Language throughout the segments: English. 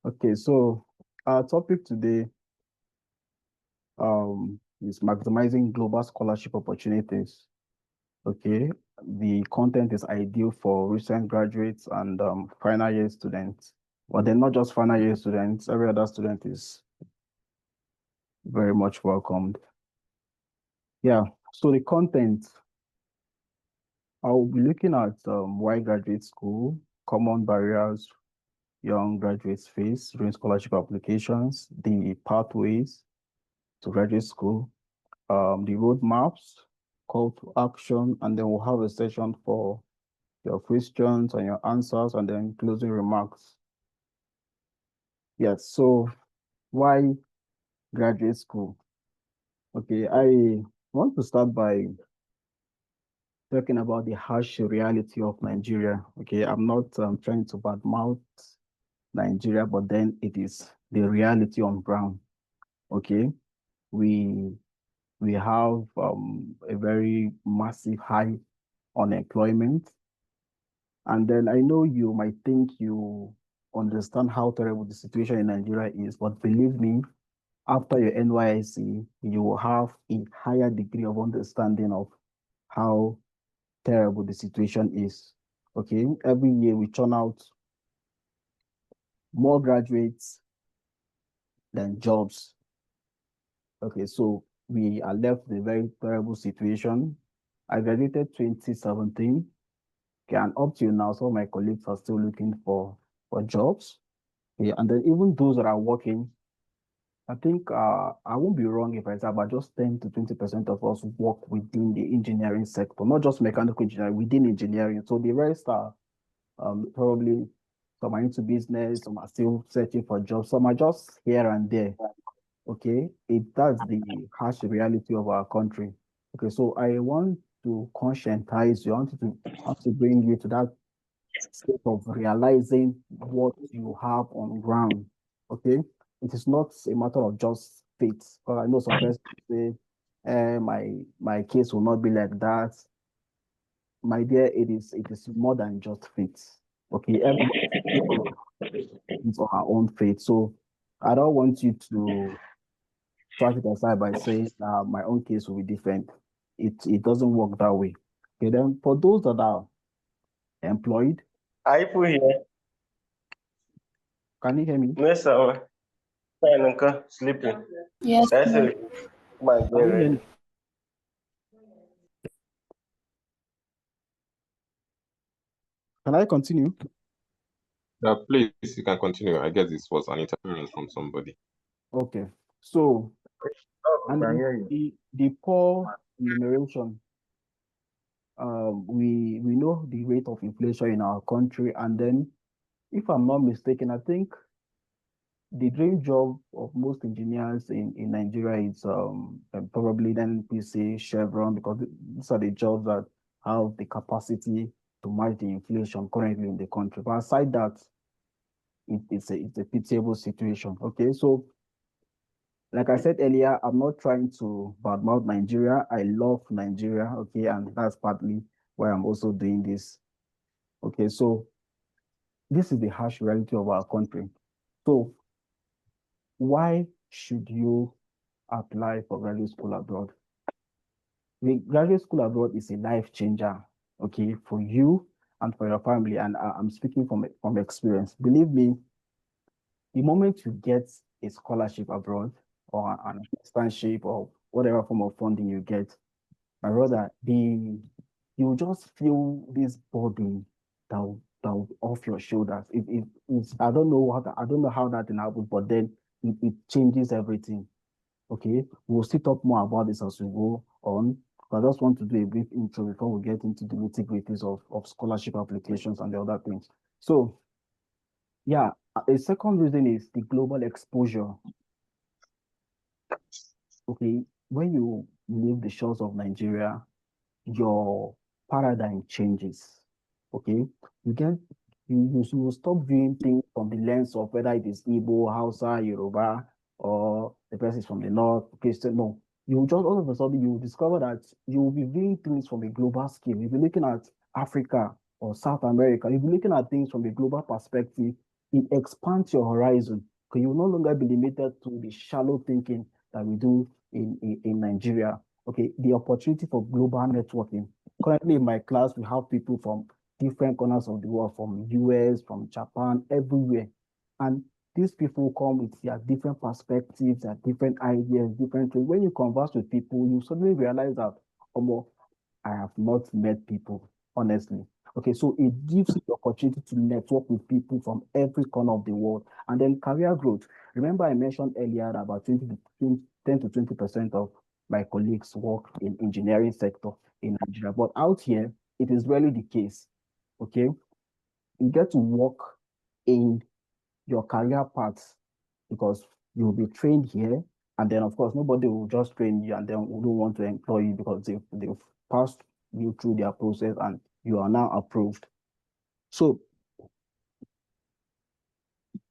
Okay, so our topic today is maximizing global scholarship opportunities. Okay, the content is ideal for recent graduates and final year students. But they're not just final year students, every other student is very much welcomed. Yeah, so the content, I'll be looking at why graduate school, common barriers young graduates face during scholarship applications, the pathways to graduate school, the roadmaps, call to action, and then we'll have a session for your questions and your answers, and then closing remarks. Yes, so why graduate school? Okay, I want to start by talking about the harsh reality of Nigeria. Okay, I'm not trying to badmouth Nigeria, but then it is the reality on ground. Okay, we we have a very massive high unemployment. And then I know you might think you understand how terrible the situation in Nigeria is, but believe me, after your NYSC, you will have a higher degree of understanding of how terrible the situation is. Okay, every year we churn out more graduates than jobs. Okay, so we are left with a very terrible situation. I graduated 2017. Okay, and up till now, some of my colleagues are still looking for jobs. Yeah, and then even those that are working, I think I won't be wrong if I say about just 10 to 20% of us work within the engineering sector, not just mechanical engineering, within engineering. So the rest are probably some are into business, some are still searching for jobs, some are just here and there. Okay, that's the harsh reality of our country. Okay, so I want to conscientize you, I want to bring you to that state of realizing what you have on ground. Okay, it is not a matter of just faith. Because I know some persons say, my case will not be like that. My dear, it is more than just faith. Okay, everybody is on our own faith. So I don't want you to trash it aside by saying my own case will be different. It doesn't work that way. Okay, then for those that are employed, Are you here? can you hear me? No, sir. Fine, uncle. Sleeping. Yes, That's sir. it. My get Can you hear ready. me? Can I continue? Please, you can continue. I guess this was an interference from somebody. Okay. So, Oh, we and can then hear you. the poor enumeration, we know the rate of inflation in our country, and then, if I'm not mistaken, I think the dream job of most engineers in Nigeria is probably then we say Chevron, because these are the jobs that have the capacity to match the inflation currently in the country. But aside that, it's a pitiable situation. Okay, so like I said earlier, I'm not trying to badmouth Nigeria. I love Nigeria, okay, and that's partly why I'm also doing this. Okay, so this is the harsh reality of our country. So why should you apply for graduate school abroad? The graduate school abroad is a life changer, okay, for you and for your family. And I'm speaking from experience. Believe me, the moment you get a scholarship abroad or an externship or whatever form of funding you get, my brother, you just feel this burden that will off your shoulders. It's I don't know I don't know how that can happen, but then it changes everything. Okay, we'll still talk more about this as we go on. I just want to do a brief intro before we get into the nitty-gritties of scholarship applications and the other things. So, yeah, a second reason is the global exposure. Okay, when you leave the shores of Nigeria, your paradigm changes. Okay, you get you will stop viewing things from the lens of whether it is Igbo, Hausa, Yoruba, or the person is from the north, Christian. No, you just all of a sudden you discover that you will be viewing things from a global scale. You'll be looking at Africa or South America. You'll be looking at things from a global perspective, it expands your horizon. Because you will no longer be limited to the shallow thinking that we do in Nigeria. Okay, the opportunity for global networking. Currently in my class, we have people from different corners of the world, from US, from Japan, everywhere. And these people come with their different perspectives, their different ideas, different things. When you converse with people, you suddenly realize that, oh, I have not met people, honestly. Okay, so it gives you the opportunity to network with people from every corner of the world. And then career growth. Remember, I mentioned earlier that about 10 to 20% of my colleagues work in engineering sector in Nigeria. But out here, it is really the case. Okay, you get to work in your career path because you'll be trained here. And then, of course, nobody will just train you and then wouldn't want to employ you because they've passed you through their process and you are now approved. So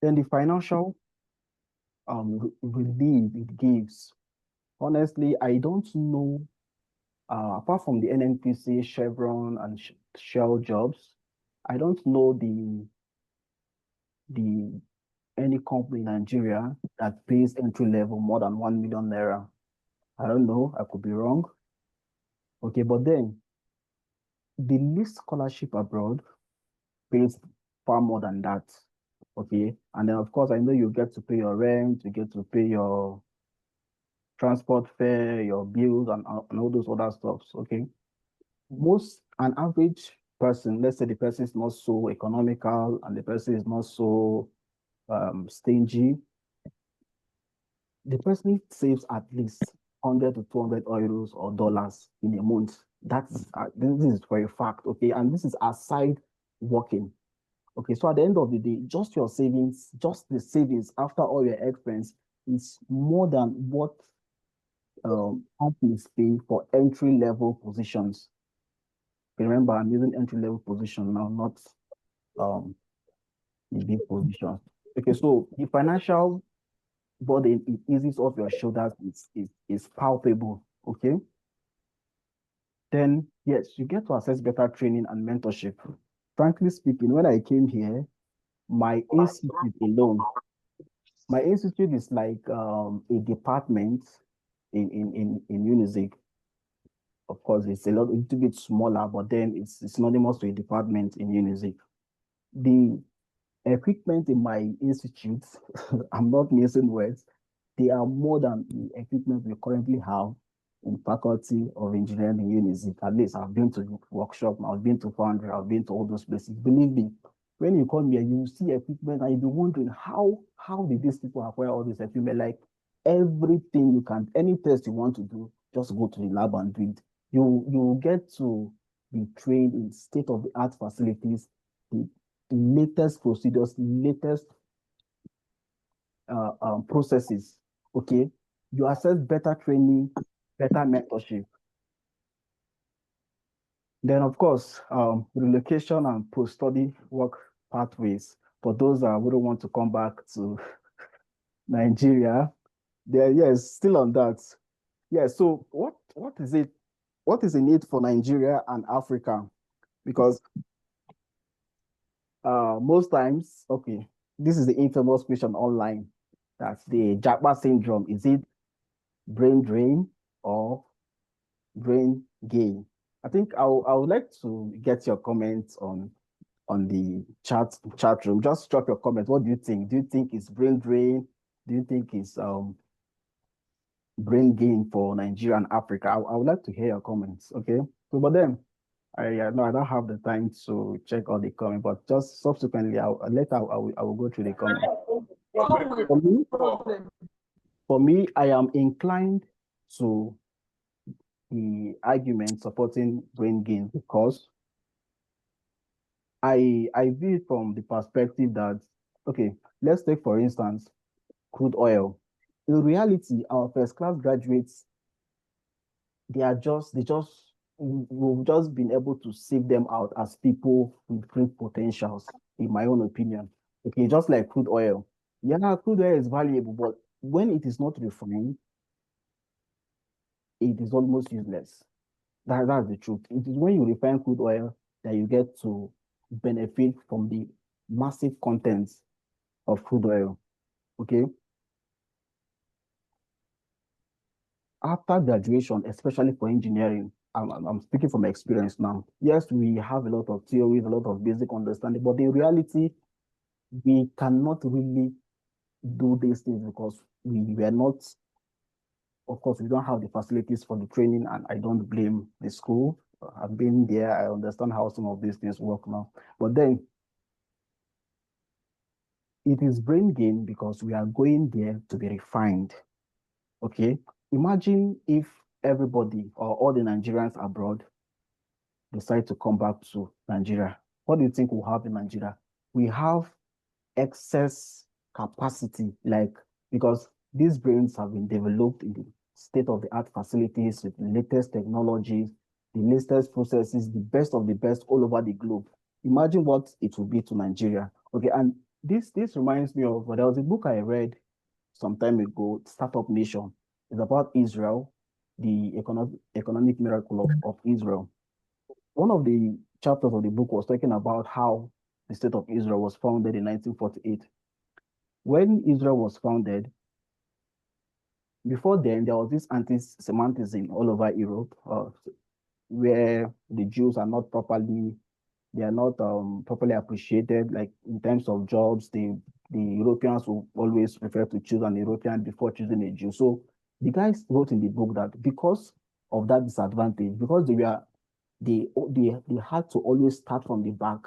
then the financial relief it gives. Honestly, I don't know, apart from the NNPC, Chevron, and Shell jobs, I don't know the any company in Nigeria that pays entry level more than 1 million naira. I don't know, I could be wrong. Okay, but then the least scholarship abroad pays far more than that. Okay, and then of course I know you get to pay your rent, you get to pay your transport fare, your bills, and all those other stuffs. Okay, most an average person, let's say the person is not so economical and the person is not so stingy, the person saves at least 100 to 200 euros or dollars in a month. That's this is for a fact, okay? And this is aside working. Okay, so at the end of the day, just your savings, just the savings after all your expense is more than what companies pay for entry level positions. Remember, I'm using entry level position now, not um the big position. Okay, so the financial burden it eases off your shoulders is palpable. Okay. Then yes, you get to access better training and mentorship. Frankly speaking, when I came here, my institute alone, my institute is like a department in Unizik. Of course, it's a little bit smaller, but then it's synonymous to a department in Unizik. The equipment in my institute, I'm not missing words, they are more than the equipment we currently have in Faculty of Engineering in Unizik. At least I've been to workshop, I've been to Foundry, I've been to all those places. Believe me, when you come here, you see equipment and you'll be wondering how did these people acquire all this equipment? Like everything you can, any test you want to do, just go to the lab and do it. You get to be trained in state-of-the-art facilities, the latest procedures, latest processes. Okay, you access better training, better mentorship. Then, of course, relocation and post-study work pathways for those that wouldn't want to come back to Nigeria. There, yes, still on that. Yeah. So, what is it? What is the need for Nigeria and Africa? Because most times, okay, this is the infamous question online. That's the Japa syndrome. Is it brain drain or brain gain? I think I would like to get your comments on the chat room. Just drop your comments. What do you think? Do you think it's brain drain? Do you think it's brain gain for Nigeria and Africa? I would like to hear your comments. Okay. So, but then no, I don't have the time to check all the comments, but just subsequently, later I will go through the comments. For me, I am inclined to the argument supporting brain gain because I view it from the perspective that, okay, let's take for instance crude oil. In reality, our first class graduates, we've just been able to save them out as people with great potentials, in my own opinion. Okay, just like crude oil. Yeah, crude oil is valuable, but when it is not refined, it is almost useless. That's the truth. It is when you refine crude oil that you get to benefit from the massive contents of crude oil. Okay. After graduation, especially for engineering, I'm speaking from experience now. Yes, we have a lot of theories, a lot of basic understanding, but in reality, we cannot really do these things because we were not, of course, we don't have the facilities for the training, and I don't blame the school. I've been there, I understand how some of these things work now. But then it is brain gain because we are going there to be refined. Okay. Imagine if everybody or all the Nigerians abroad decide to come back to Nigeria. What do you think we'll have in Nigeria? We have excess capacity, like, because these brains have been developed in the state-of-the-art facilities with the latest technologies, the latest processes, the best of the best all over the globe. Imagine what it will be to Nigeria. Okay, and this reminds me of, well, there was a book I read some time ago, Startup Nation. It's about Israel, the economic miracle of Israel. One of the chapters of the book was talking about how the state of Israel was founded in 1948. When Israel was founded, before then, there was this anti-Semitism all over Europe, where the Jews are not properly, they are not properly appreciated. Like in terms of jobs, the Europeans will always prefer to choose an European before choosing a Jew. So the guys wrote in the book that because of that disadvantage, because they had to always start from the back,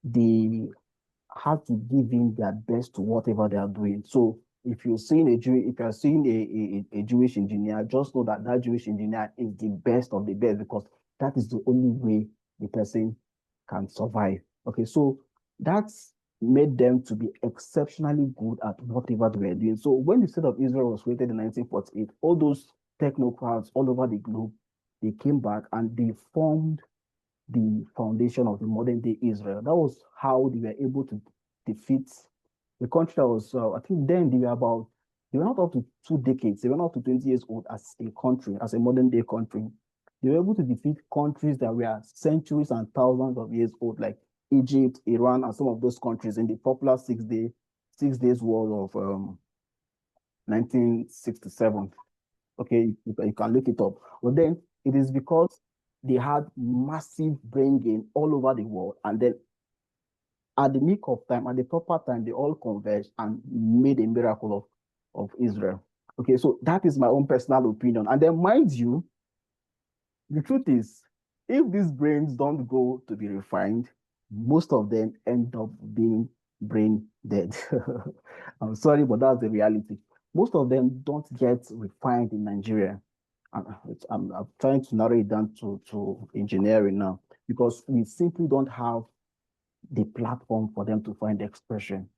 they have to give in their best to whatever they are doing. So if you're seeing a Jewish engineer, just know that that Jewish engineer is the best of the best because that is the only way the person can survive. Okay, so that's made them to be exceptionally good at whatever they were doing. So when the state of Israel was created in 1948, all those technocrats all over the globe, they came back and they formed the foundation of the modern day Israel. That was how they were able to defeat the country that was, I think then they were not up to 2 decades, they were not up to 20 years old as a country, as a modern day country. They were able to defeat countries that were centuries and thousands of years old, like Egypt, Iran, and some of those countries in the popular 6 days war of 1967. Okay, you can look it up. But then it is because they had massive brain gain all over the world. And then at the nick of time, at the proper time, they all converged and made a miracle of Israel. Okay, so that is my own personal opinion. And then, mind you, the truth is, if these brains don't go to be refined, most of them end up being brain dead. I'm sorry, but that's the reality. Most of them don't get refined in Nigeria. I'm trying to narrow it down to engineering now because we simply don't have the platform for them to find expression.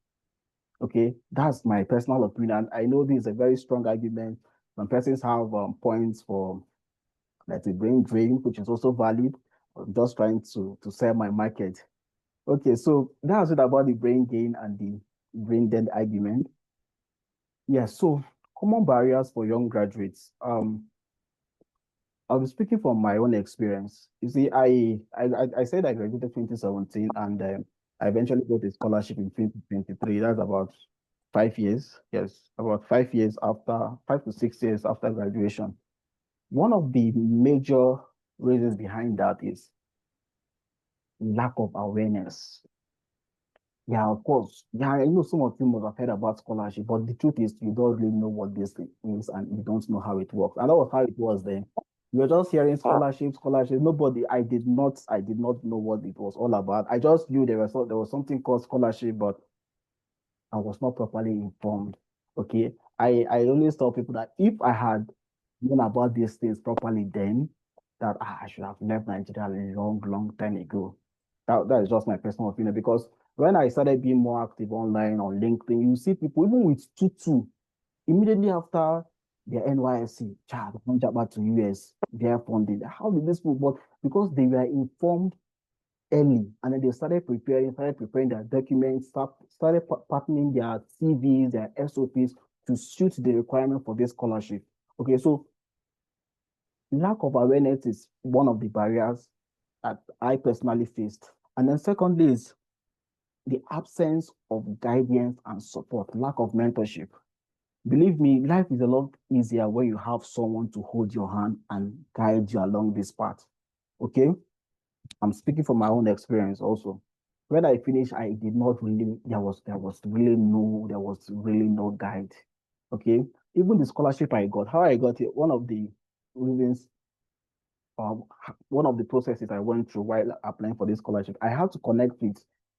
Okay, that's my personal opinion. I know this is a very strong argument. Some persons have points for, let's say, brain drain, which is also valid. I'm just trying to sell my market. Okay, so that's it about the brain gain and the brain dead argument. Yeah, so common barriers for young graduates. I'll be speaking from my own experience. You see, I said I graduated 2017 and I eventually got a scholarship in 2023. That's about 5 years. Yes, about 5 years after, 5 to 6 years after graduation. One of the major reasons behind that is lack of awareness. Yeah, of course. Yeah, I know some of you must have heard about scholarship, but the truth is you don't really know what this thing is and you don't know how it works. And that was how it was then. You're just hearing scholarship, scholarship. Nobody, I did not know what it was all about. I just knew there was something called scholarship, but I was not properly informed. Okay. I always tell people that if I had known about these things properly then, that I should have left Nigeria a long, long time ago. That is just my personal opinion because when I started being more active online on LinkedIn, you see people even with 2-2, immediately after their NYSC, child, come back to US, their funding. How did this move? But because they were informed early and then they started preparing their documents, started partnering their CVs, their SOPs to suit the requirement for this scholarship. Okay, so lack of awareness is one of the barriers that I personally faced. And then secondly is the absence of guidance and support, lack of mentorship. Believe me, life is a lot easier when you have someone to hold your hand and guide you along this path. Okay? I'm speaking from my own experience also. When I finished, I did not really, there was really no guide. Okay. Even the scholarship I got, how I got it, one of the reasons, um, one of the processes I went through while applying for this scholarship, I had to connect with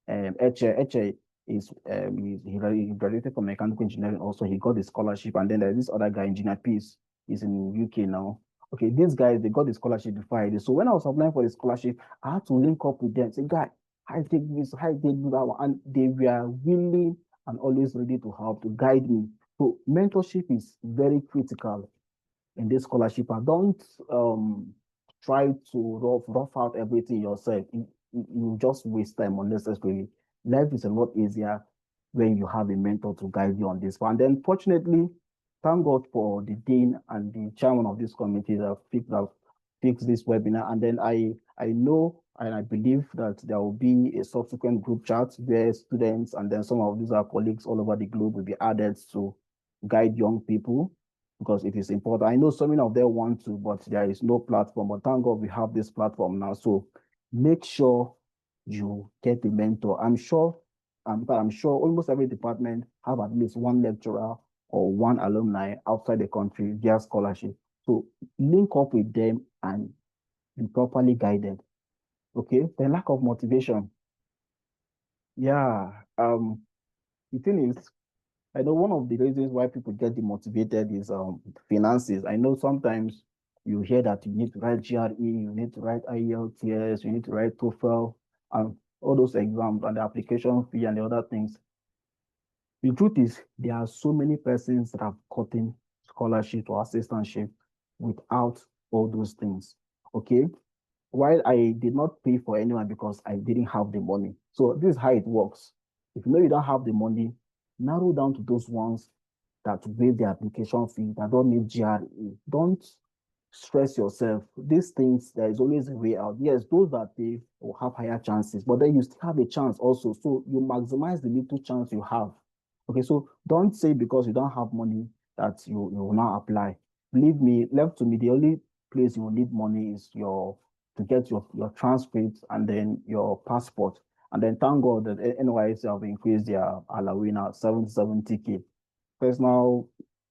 Eche. Eche is he graduated from mechanical engineering. Also, he got the scholarship, and then there's this other guy, Engineer Peace, he's in UK now. Okay, these guys they got the scholarship before I did. So when I was applying for the scholarship, I had to link up with them. Say, guy, I take this, I take that one, and they were willing and always ready to help to guide me. So mentorship is very critical in this scholarship, and don't try to rough out everything yourself. You just waste time unnecessarily. Life is a lot easier when you have a mentor to guide you on this one. And then fortunately, thank God for the dean and the chairman of this committee that fixed this webinar. And then I know and I believe that there will be a subsequent group chat where students and then some of these our colleagues all over the globe will be added to guide young people because it is important. I know so many of them want to, but there is no platform. But thank God we have this platform now. So make sure you get a mentor. I'm sure almost every department have at least one lecturer or one alumni outside the country via scholarship. So link up with them and be properly guided. Okay. The lack of motivation. Yeah. The thing is, I know one of the reasons why people get demotivated is finances. I know sometimes you hear that you need to write GRE, you need to write IELTS, you need to write TOEFL, and all those exams and the application fee and the other things. The truth is, there are so many persons that have gotten scholarship or assistantship without all those things. Okay. While I did not pay for anyone because I didn't have the money. So this is how it works. If you know you don't have the money, narrow down to those ones that waive the application fee, that don't need GRE. Don't stress yourself. These things, there is always a way out. Yes, those that pay will have higher chances, but then you still have a chance also. So you maximize the little chance you have. Okay, so don't say because you don't have money that you will not apply. Believe me, left to me, the only place you will need money is to get your transcripts and then your passport. And then thank God that NYSC have increased their allowance now 70K. Personal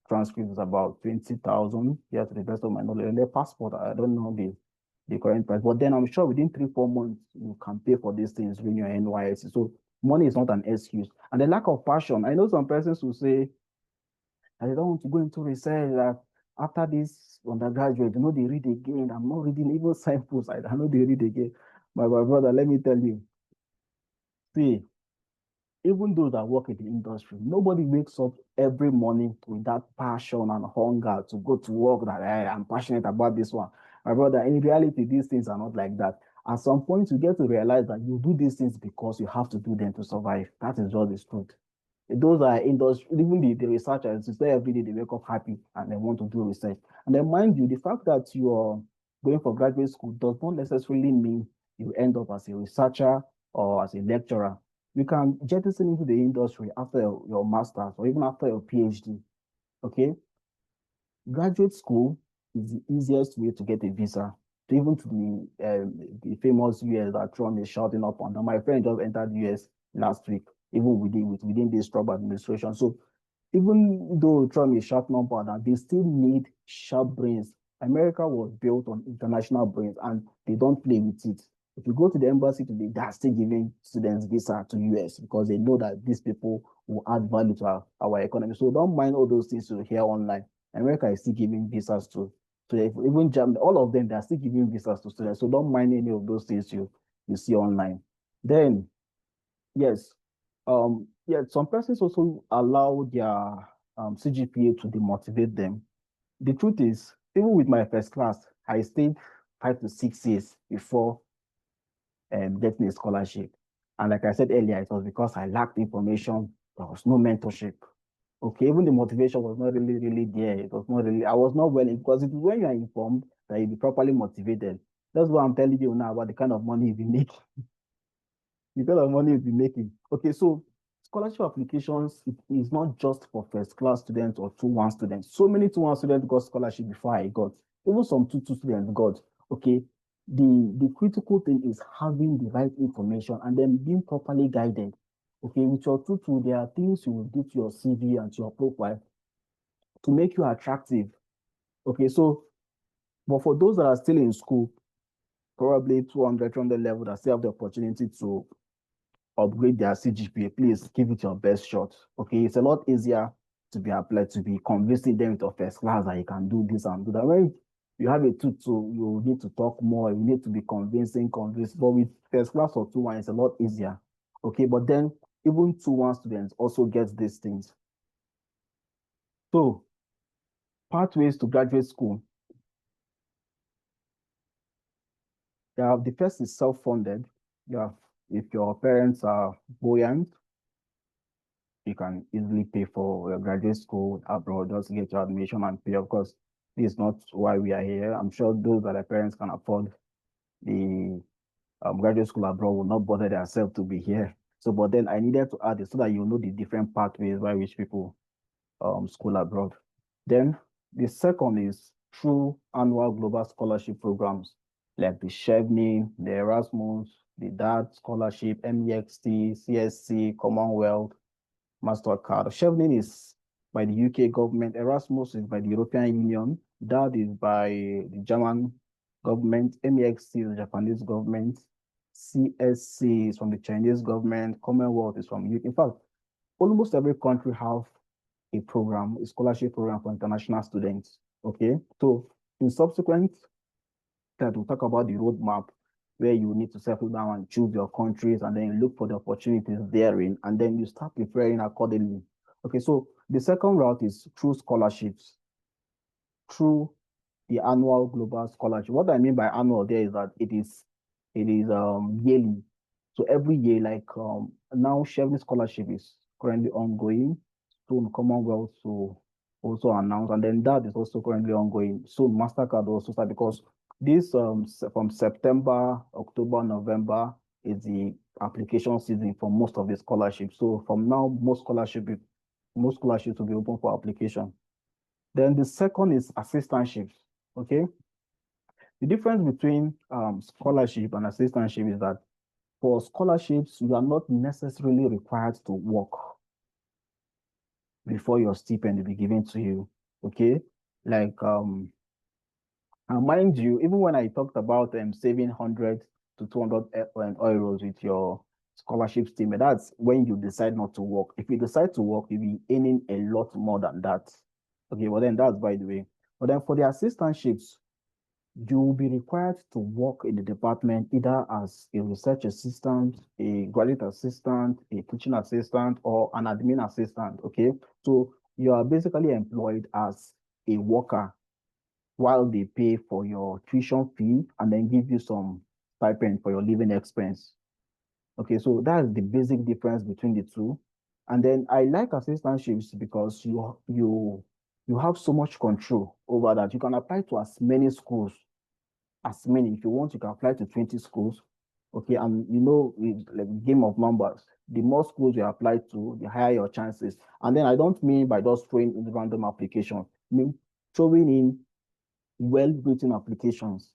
transcript is about 20,000 here to the best of my knowledge. And the passport, I don't know the current price. But then I'm sure within 3-4 months, you can pay for these things when you're NYSC. So money is not an excuse. And the lack of passion. I know some persons who say, I don't want to go into research that after this undergraduate, they read again. I'm not reading even samples. I know they read again. My brother, let me tell you, see, even those that work in the industry, nobody wakes up every morning with that passion and hunger to go to work that hey, I'm passionate about this one. My brother, in reality, these things are not like that. At some point, you get to realize that you do these things because you have to do them to survive. That is just the truth. Those are industry, even the researchers, it's not every day they wake up happy and they want to do research. And then mind you, the fact that you are going for graduate school does not necessarily mean you end up as a researcher or as a lecturer. You can jettison into the industry after your master's or even after your PhD. Okay. Graduate school is the easiest way to get a visa, to even to the famous US that Trump is shouting up on. Now, my friend just entered US last week, even within this Trump administration. So even though Trump is shouting up on that, they still need sharp brains. America was built on international brains, and they don't play with it. If you go to the embassy today, they're still giving students visa to US because they know that these people will add value to our economy. So don't mind all those things you hear online. America is still giving visas to even Germany, all of them, they're still giving visas to students. So don't mind any of those things you see online. Then, yes, some persons also allow their CGPA to demotivate them. The truth is, even with my first class, I stayed 5 to 6 years before getting a scholarship. And like I said earlier, it was because I lacked information. There was no mentorship. Okay, even the motivation was not really there. It was not really, I was not well, because it is when you are informed that you'll be properly motivated. That's what I'm telling you now about the kind of money you make. the kind of money you'll be making. Okay, so scholarship applications is not just for first class students or 2-1 students. So many 2-1 students got scholarship before I got. Even some 2-2 students got. Okay. The critical thing is having the right information and then being properly guided. Okay, with your 2-2, there are things you will do to your CV and to your profile to make you attractive. Okay, so but for those that are still in school, probably 200, 300 level that still have the opportunity to upgrade their CGPA, please give it your best shot. Okay, it's a lot easier to be applied, to be convincing them with your first class that you can do this and do that. When you have a 2-2, you need to talk more, you need to be convincing, but with first class or 2-1, it's a lot easier. Okay, but then even 2-1 students also get these things. So, pathways to graduate school. The first is self-funded. If your parents are buoyant, you can easily pay for your graduate school abroad, just get your admission and pay. Of course, this is not why we are here. I'm sure those that their parents can afford the graduate school abroad will not bother themselves to be here. So, but then I needed to add it so that you know the different pathways by which people school abroad. Then the second is through annual global scholarship programs like the Chevening, the Erasmus, the DAT scholarship, MEXT, CSC, Commonwealth, MasterCard. Chevening is by the UK government. Erasmus is by the European Union. DAT is by the German government. MEXT is the Japanese government. CSC is from the Chinese government. Commonwealth is from UK. In fact, almost every country have a program, a scholarship program for international students. Okay, so in subsequent that we'll talk about the roadmap where you need to settle down and choose your countries and then you look for the opportunities therein and then you start preparing accordingly. Okay, so the second route is through scholarships, through the annual global scholarship. What I mean by annual there is that it is yearly. So every year, like now Chevening scholarship is currently ongoing. Soon Commonwealth to also announce, and then that is also currently ongoing. Soon MasterCard will also start because this from September, October, November is the application season for most of the scholarships. So from now, most scholarships will be open for application. Then the second is assistantships. Okay. The difference between scholarship and assistantship is that for scholarships, you are not necessarily required to work before your stipend will be given to you. Okay. Like and mind you, even when I talked about saving 100 to 200 euros with your scholarship statement, that's when you decide not to work. If you decide to work, you'll be earning a lot more than that. Okay, well then that's by the way. But then for the assistantships, you will be required to work in the department either as a research assistant, a graduate assistant, a teaching assistant, or an admin assistant. Okay, so you are basically employed as a worker while they pay for your tuition fee and then give you some stipend for your living expense. Okay, so that's the basic difference between the two. And then I like assistantships because you have so much control over that. You can apply to as many schools as many. If you want, you can apply to 20 schools. Okay, and you know, with like game of numbers, the more schools you apply to, the higher your chances. And then I don't mean by just throwing in random applications. I mean throwing in well-written applications.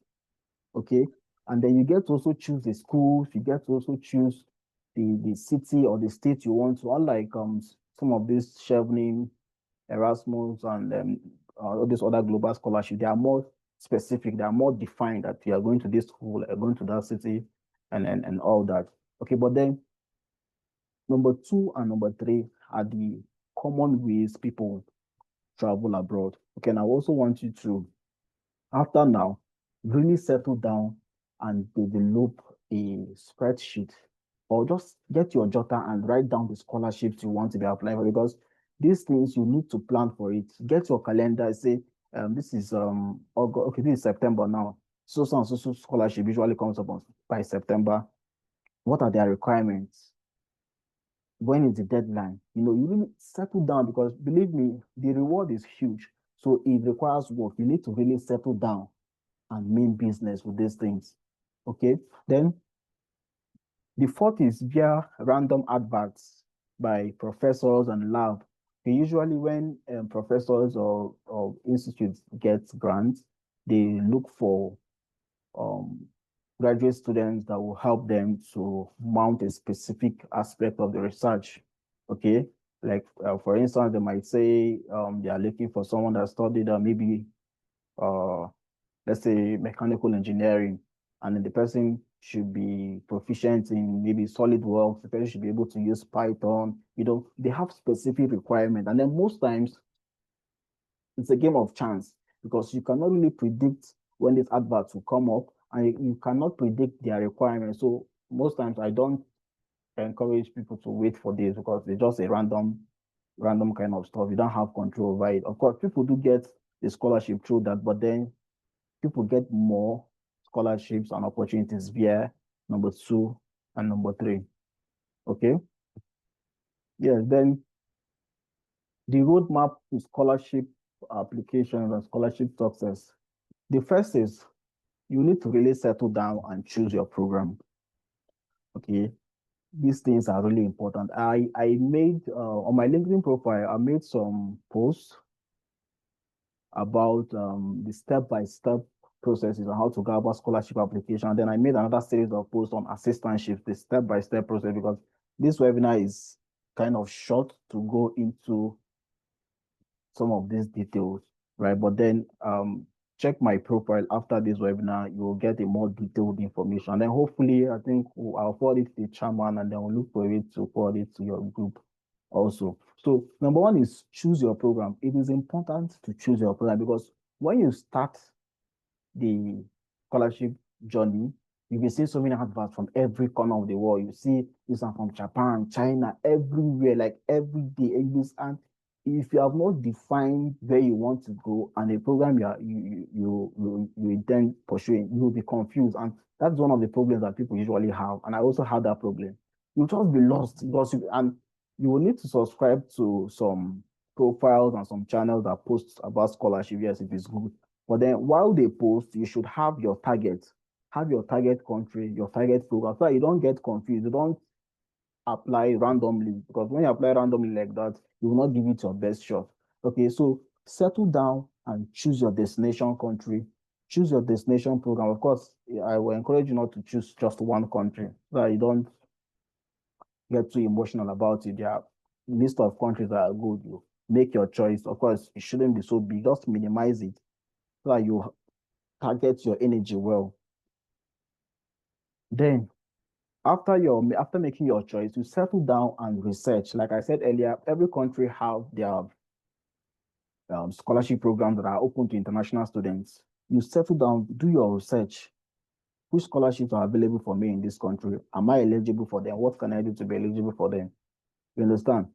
Okay, and then you get to also choose the schools. You get to also choose the city or the state you want to. Unlike some of these Chevening, Erasmus, and all these other global scholarships, they are more specific, they are more defined that you are going to this school, you are going to that city, and all that. Okay, but then number two and number three are the common ways people travel abroad. Okay, and I also want you to, after now, really settle down and develop a spreadsheet or just get your jotter and write down the scholarships you want to be applying for because these things you need to plan for it. Get your calendar, say, this is August, okay, this is September now. So scholarship usually comes up by September. What are their requirements? When is the deadline? You really settle down because believe me, the reward is huge. So it requires work. You need to really settle down and mean business with these things. Okay. Then The fourth is via random adverts by professors and lab. Usually when professors or institutes get grants, they look for um, graduate students that will help them to mount a specific aspect of the research. Okay, like for instance, they might say they are looking for someone that studied maybe uh, let's say mechanical engineering, and then the person should be proficient in maybe SolidWorks, the person should be able to use Python. They have specific requirements, and then most times it's a game of chance because you cannot really predict when these adverts will come up, and you cannot predict their requirements. So most times I don't encourage people to wait for this because it's just a random kind of stuff. You don't have control over it. Of course, people do get the scholarship through that, but then people get more scholarships and opportunities via number two and number three. Okay. Yes, then the roadmap to scholarship applications and scholarship success. The first is you need to really settle down and choose your program. Okay. These things are really important. I made on my LinkedIn profile, I made some posts about the step-by-step processes and how to go about scholarship application. And then I made another series of posts on assistantships, the step-by-step process, because this webinar is kind of short to go into some of these details, right? But then check my profile after this webinar, you will get a more detailed information. And then hopefully, I think I'll forward it to the chairman and then we'll look for it to forward it to your group also. So number one is choose your program. It is important to choose your program because when you start the scholarship journey, you will see so many adverts from every corner of the world. You see this one from Japan, China, everywhere, like every day. And if you have not defined where you want to go and the program you intend pursuing, you will be confused. And that's one of the problems that people usually have. And I also had that problem. You'll just be lost because you will need to subscribe to some profiles and some channels that post about scholarship. Yes, it is good. But then while they post, you should have your target country, your target program, so that you don't get confused. You don't apply randomly because when you apply randomly like that, you will not give it your best shot. Okay, so settle down and choose your destination country, choose your destination program. Of course, I will encourage you not to choose just one country so that you don't get too emotional about it. There are list of countries that are good. You make your choice. Of course, it shouldn't be so big. Just minimize it so that you target your energy well. Then after making your choice, you settle down and research. Like I said earlier, every country have their scholarship programs that are open to international students. You settle down, do your research. Which scholarships are available for me in this country? Am I eligible for them? What can I do to be eligible for them? You understand?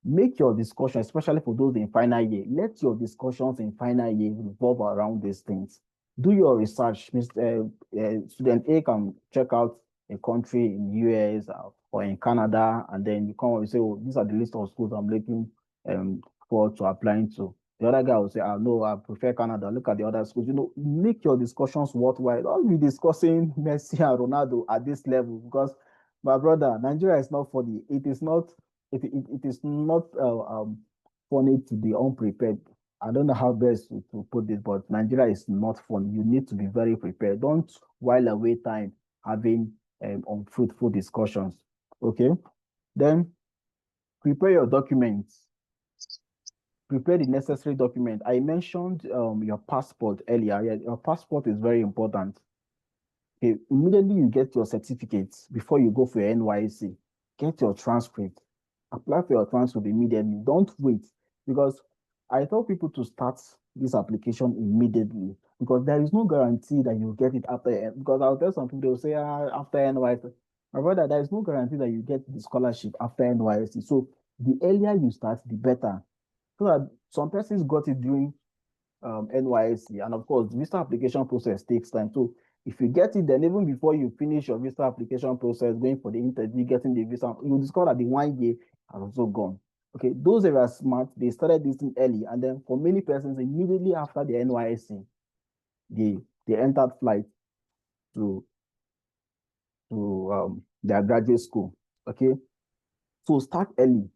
Make your discussion, especially for those in final year, let your discussions in final year revolve around these things. Do your research. Student A can check out a country in US or in Canada, and then you come and say, oh, these are the list of schools I'm looking forward to applying to. The other guy will say, oh, no, I prefer Canada. Look at the other schools. Make your discussions worthwhile. Don't be discussing Messi and Ronaldo at this level because, my brother, Nigeria is not funny. It is not funny to be unprepared. I don't know how best to put this, but Nigeria is not fun. You need to be very prepared. Don't while away time having unfruitful discussions. Okay. Then prepare your documents. Prepare the necessary document. I mentioned your passport earlier. Yeah, your passport is very important. Okay, immediately you get your certificates before you go for your NYC. Get your transcript. Apply for your transcript immediately. Don't wait because I tell people to start this application immediately because there is no guarantee that you get it after. Because I'll tell some people they'll say after NYC. My brother, there is no guarantee that you get the scholarship after NYC. So the earlier you start, the better. So that some persons got it during NYSC, and of course, the visa application process takes time. So if you get it, then even before you finish your visa application process, going for the interview, getting the visa, you discover that the 1 year has also gone. Okay, those that are smart, they started this thing early, and then for many persons, immediately after the NYSC, they entered flight to their graduate school. Okay, so start early,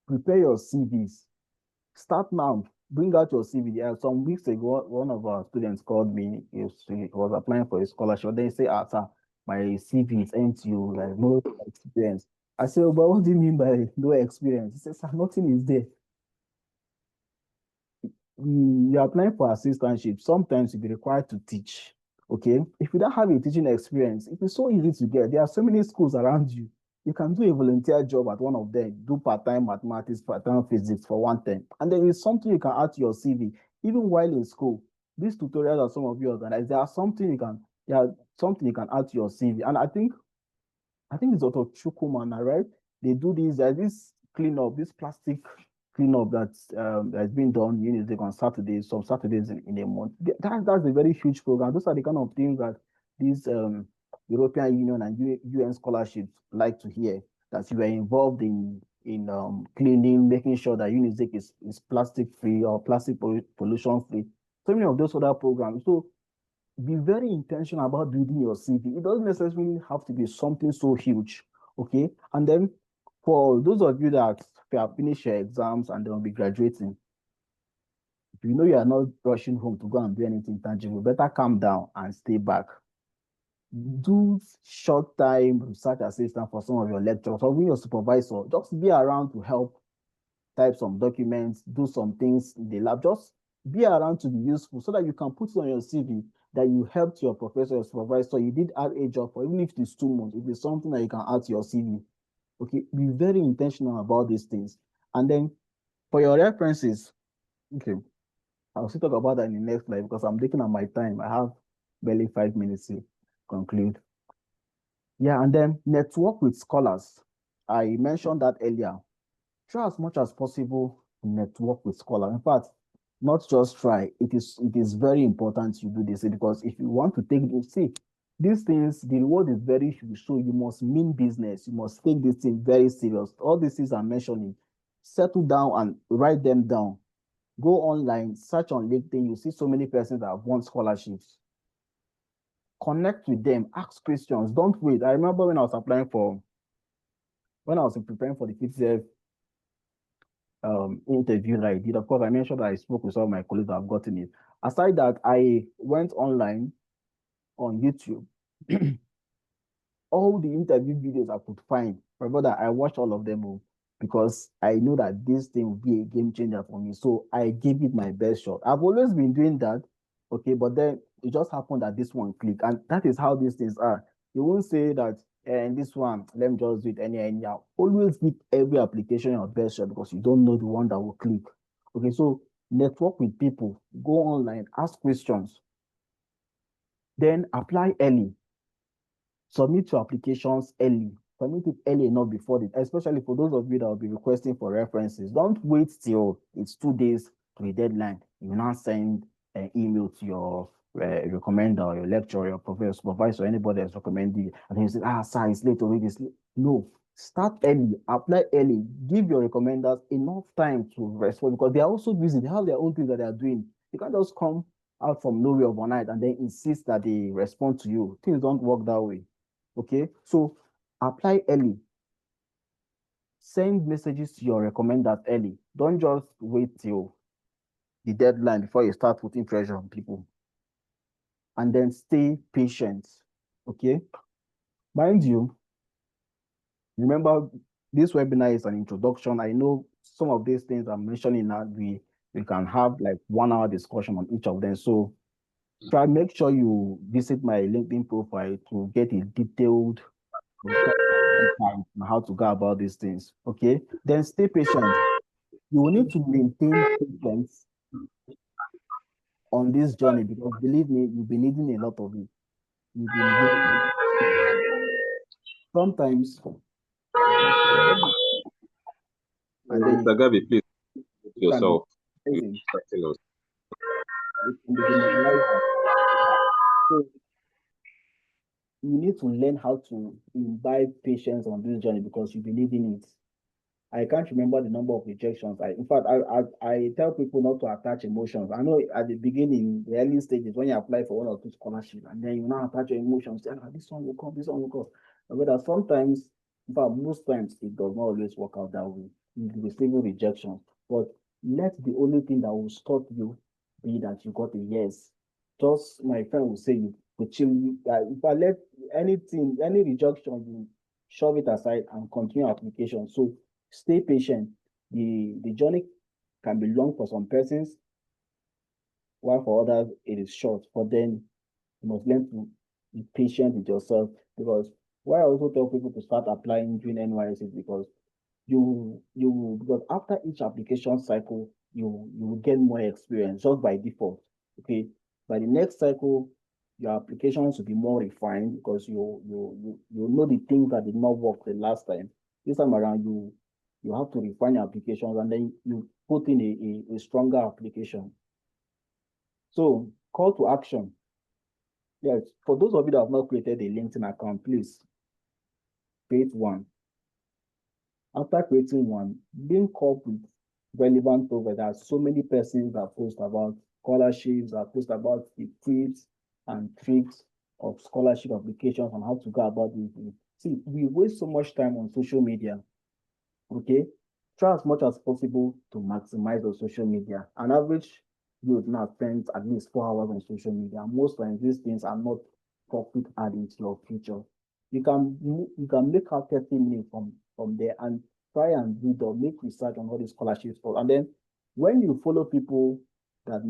prepare your CVs. Start now. Bring out your CV. Some weeks ago, one of our students called me. He was applying for a scholarship. Then he said, "Ah, sir, my CV is empty. Like no experience." I said, "Oh, but what do you mean by no experience?" He said, "Sir, nothing is there. You're applying for assistantship. Sometimes you'll be required to teach. Okay. If you don't have a teaching experience, it is so easy to get. There are so many schools around you. You can do a volunteer job at one of them, do part-time mathematics, part-time physics for one thing. And there is something you can add to your CV, even while in school. These tutorials that some of you organize, there are something you can add to your CV. And I think it's Dr. Chukwumana, right? They do this cleanup, this plastic cleanup that's been done on Saturdays, some Saturdays in a month. That's a very huge program. Those are the kind of things that these European Union and UN scholarships like to hear. That you are involved in cleaning, making sure that UNIZEC is plastic free or plastic pollution free. So many of those other programs. So be very intentional about building your CV. It doesn't necessarily have to be something so huge, okay? And then for those of you that have finished your exams and they'll be graduating, if you know you are not rushing home to go and do anything tangible, better calm down and stay back. Do short time research assistant for some of your lecturers or even your supervisor. Just be around to help type some documents, do some things in the lab. Just be around to be useful so that you can put it on your CV that you helped your professor, your supervisor, you did add a job for, even if it is 2 months, if it's something that you can add to your CV. Okay, be very intentional about these things. And then for your references, okay, I'll still talk about that in the next slide because I'm looking at my time. I have barely 5 minutes to conclude. Yeah, and then network with scholars. I mentioned that earlier. Try as much as possible to network with scholars. In fact, not just try, it is very important you do this because if you want to take this, see, these things, the reward is very huge. So you must mean business. You must take this thing very serious. All these things I'm mentioning, settle down and write them down. Go online, search on LinkedIn. You see so many persons that have won scholarships. Connect with them, ask questions. Don't wait. I remember when I was preparing for the PTF interview that I did. Of course, I mentioned that I spoke with some of my colleagues that have gotten it. Aside that, I went online on YouTube. All the interview videos I could find, my brother, I watched all of them because I know that this thing will be a game changer for me. So I gave it my best shot. I've always been doing that, okay, but then it just happened that this one clicked, and that is how these things are. You won't say that, and this one, let me just do it anyhow. Always give every application your best shot because you don't know the one that will click. Okay, so network with people, go online, ask questions, then apply early. Submit your applications early. Submit it early enough before it, especially for those of you that will be requesting for references. Don't wait till it's 2 days to the deadline. You now send an email to your recommender or your lecturer, your professor, supervisor, anybody that's recommending you, and then you say, sir, it's late already. It's late. No, start early, apply early, give your recommenders enough time to respond because they are also busy. They have their own things that they are doing. You can't just come out from nowhere overnight and then insist that they respond to you. Things don't work that way. Okay, so apply early. Send messages to your recommenders early. Don't just wait till the deadline before you start putting pressure on people. And then stay patient. Okay, mind you, remember this webinar is an introduction. I know some of these things I'm mentioning now, we can have like 1 hour discussion on each of them. So try make sure you visit my LinkedIn profile to get a detailed on how to go about these things. Okay, then stay patient. You will need to maintain patience on this journey because believe me, you'll be needing a lot of it. You've been needing sometimes, and then Mr. Gabi, please mute you can be yourself. You're amazing. distracting us. It can be demoralizing. So you need to learn how to imbibe patience on this journey because you believe in it. I can't remember the number of rejections. In fact, I tell people not to attach emotions. I know at the beginning, the early stages, when you apply for one or two scholarships, and then you now attach your emotions. Say, this one will come, this one will come. But sometimes, in fact, most times it does not always work out that way. You receive rejection, but let the only thing that will stop you be that you got a yes. Just my friend will say you to chill. If I let anything, any rejection, you shove it aside and continue application. So stay patient. The journey can be long for some persons, while for others it is short. But then you must learn to be patient with yourself, because why I also tell people to start applying during NYS is because because after each application cycle, you will get more experience just by default. Okay. By the next cycle, your applications will be more refined because you know the things that did not work the last time. This time around, you have to refine your applications, and then you put in a stronger application. So call to action. Yes, for those of you that have not created a LinkedIn account, please create one. After creating one, link up with relevant providers. There are so many persons that post about scholarships, that post about the tips and tricks of scholarship applications and how to go about it. See, we waste so much time on social media. Okay, try as much as possible to maximize your social media. An average youth now spends at least 4 hours on social media. Most times these things are not profit adding to your future. You can make out 30 minutes from there and try and read or make research on all these scholarships. And then when you follow people that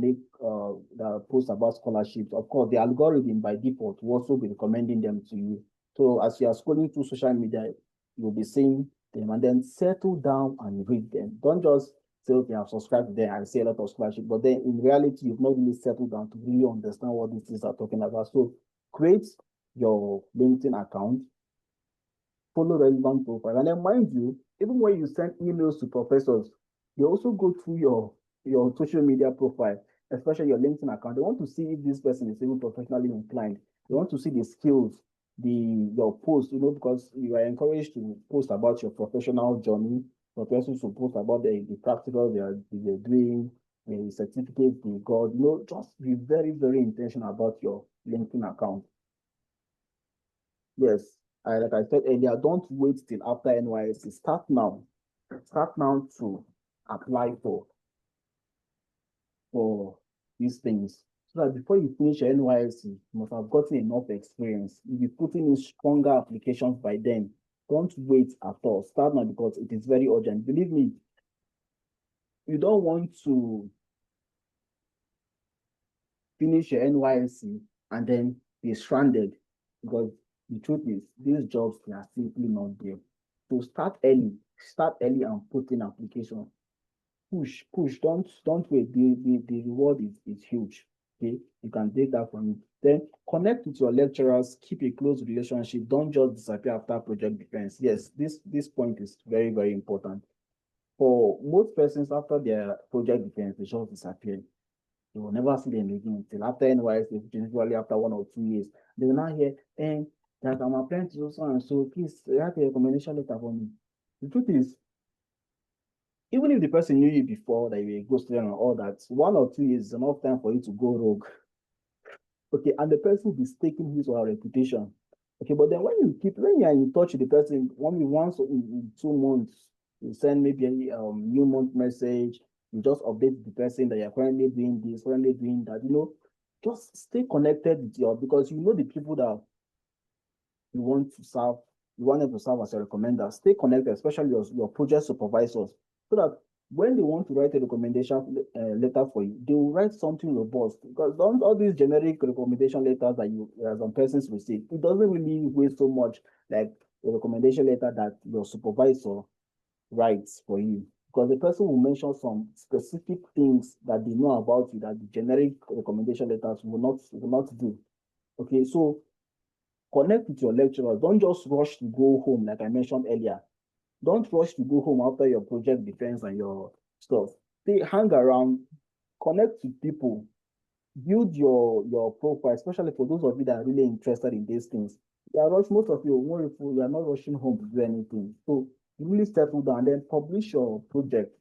post about scholarships, of course the algorithm by default will also be recommending them to you. So as you are scrolling through social media, you'll be seeing them, and then settle down and read them. Don't just say, okay, I've subscribed to them, I see a lot of scholarship, but then in reality, you've not really settled down to really understand what these things are talking about. So create your LinkedIn account, follow relevant profile, and then mind you, even when you send emails to professors, they also go through your social media profile, especially your LinkedIn account. They want to see if this person is even professionally inclined. They want to see the skills, your post, because you are encouraged to post about your professional journey, for persons to post about the practical they're doing, the certificates they got. Just be very, very intentional about your LinkedIn account. Yes, like I said earlier, don't wait till after NYSC. Start now. Start now to apply for these things. So that before you finish your NYSC, you must have gotten enough experience. You'll be putting in stronger applications by then. Don't wait at all. Start now because it is very urgent. Believe me, you don't want to finish your NYSC and then be stranded, because the truth is these jobs they are simply not there. So start early and put in application. Push, don't wait. The reward is huge. Okay, you can take that from it. Then connect with your lecturers, keep a close relationship. Don't just disappear after project defense. Yes, this point is very, very important. For most persons, after their project defense, they just disappear. You will never see them again until after NYS, usually after 1 or 2 years. They will not hear, that I'm applying to so and so, please write a recommendation letter for me. The truth is, even if the person knew you before, that you were a good student and all that, 1 or 2 years is enough time for you to go rogue. Okay, and the person will be staking his or her reputation. Okay, but then when you are in touch with the person, once in 2 months, you send maybe a new month message, you just update the person that you're currently doing this, currently doing that, just stay connected with because you know the people that you want to serve, you want them to serve as a recommender. Stay connected, especially your project supervisors, so that when they want to write a recommendation letter for you, they will write something robust. Because all these generic recommendation letters that some persons receive, it doesn't really weigh so much like a recommendation letter that your supervisor writes for you. Because the person will mention some specific things that they know about you that the generic recommendation letters will not do. Okay, so connect with your lecturers. Don't just rush to go home, like I mentioned earlier. Don't rush to go home after your project defense and your stuff. Hang around, connect with people, build your profile, especially for those of you that are really interested in these things. Most of you are not rushing home to do anything. So you really settle down and then publish your project.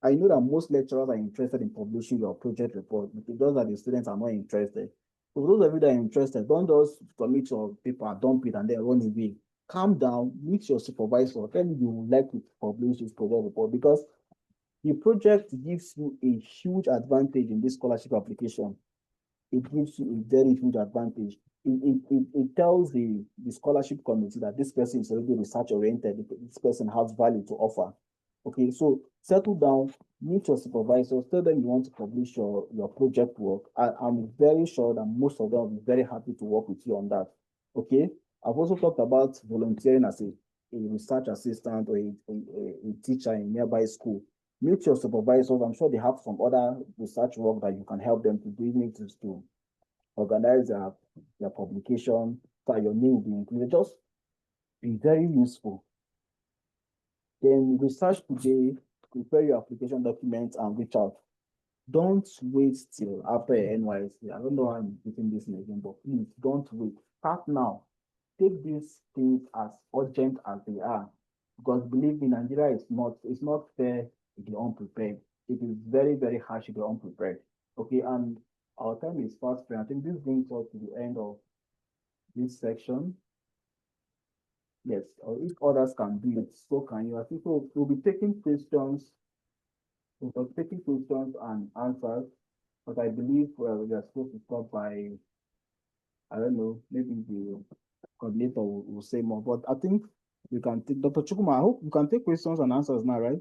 I know that most lecturers are interested in publishing your project report, but those are the students are not interested. For those of you that are interested, don't just submit your paper, dump it, and then run away. calm down, meet your supervisor, tell him you would like to publish this project report because the project gives you a huge advantage in this scholarship application. It gives you a very huge advantage. It tells the scholarship committee that this person is already research oriented, this person has value to offer. Okay, so settle down, meet your supervisors, tell them you want to publish your project work. I'm very sure that most of them will be very happy to work with you on that. Okay, I've also talked about volunteering as a research assistant or a teacher in nearby school. Meet your supervisors. I'm sure they have some other research work that you can help them to do, even to organize their publication, so your name will be included. Just be very useful. Then research today, prepare your application documents and reach out. Don't wait till after your NYC. I don't know how I'm putting this in again, but please don't wait. Start now. Take these things as urgent as they are. Because believe me, Nigeria is it's not fair if you're unprepared. It is very, very harsh if you're unprepared. Okay, and our time is fast spent. I think this brings us to the end of this section. Yes, or if others can do it, so can you. I think we'll be taking questions. We'll be taking questions and answers, but I believe we are supposed to stop by, I don't know, maybe the coordinator will say more. But I think we can take Dr. Chukuma. I hope you can take questions and answers now, right?